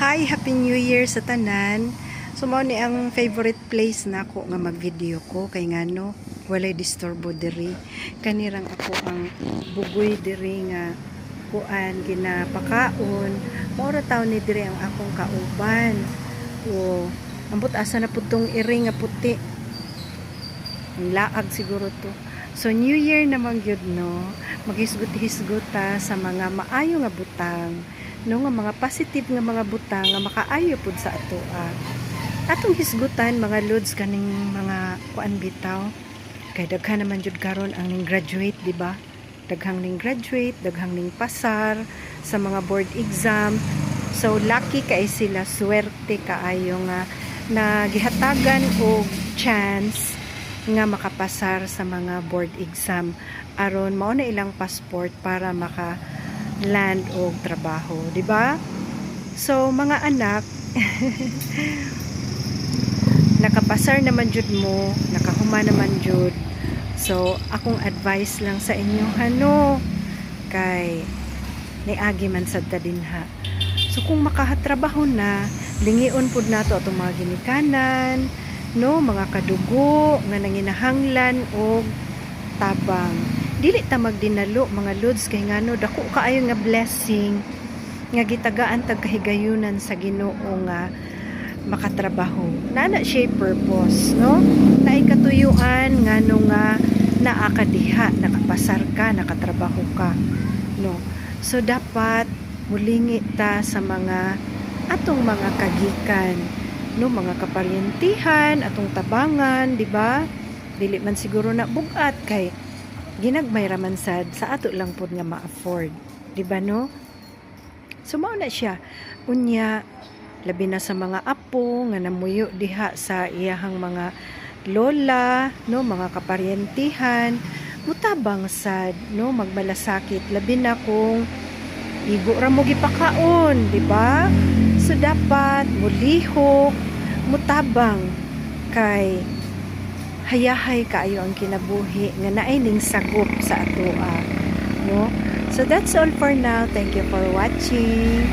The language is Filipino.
Hi, Happy New Year sa tanan. So mao ni ang favorite place nako nga mag-video ko kay ngano walay disturbo diri. Kanirang ako ang bugoy diri nga kuan ginapakaon. Mao ra taw ni diri ang akong kauban. O ambot asa na pud tong iri nga puti. Ang laag siguro to. So New Year naman gyud no. Maghisgot-hisgota sa mga maayo nga butang. No nga mga positive nga mga butang nga makaayo pud sa atoa. Atong hisgutan mga lods kaning mga kuan bitaw. Kay daghan naman jud karon ang ning graduate, di ba? Daghang ning graduate, daghang ning pasar sa mga board exam. So lucky kay sila, swerte kaayo nga nagihatagan og chance nga makapasar sa mga board exam aron mao na ilang passport para maka land o trabaho, di ba? So mga anak nakapasar naman jud mo, nakahuma naman jud. So akong advice lang sa inyo hano kay niagi man sad ta dinha. So kung makahatrabaho na, lingion pud nato atong mga ginikanan, no, mga kadugo nga nanginahanglan og tabang. Dili ta magdinalo mga lods kay ngano dako kaayo nga blessing nga gitagaan tag kahigayunan sa Ginoo nga makatrabaho. Nana siya purpose, no? Naay katuyuan ngano nga naa ka diha, nakapasar ka, nakatrabaho ka, no? So dapat mulingi ta sa mga atong mga kagikan, no, mga kaparyentihan, atong tabangan, di ba? Dili man siguro na bugat kay ginagmay raman sad sa ato lang pud nga ma-afford, di ba no? So mao na siya unya labi na sa mga apo nga namuyo diha sa iyahang mga lola, no, mga kaparyentihan, mutabang sad, no, magmalasakit labi na kung igo ra mo gipakaon, di ba? So dapat mulihok, mutabang kay hayahay kaayo ang kinabuhi nga naay ning sagop sa atoa, no? So that's all for now. Thank you for watching.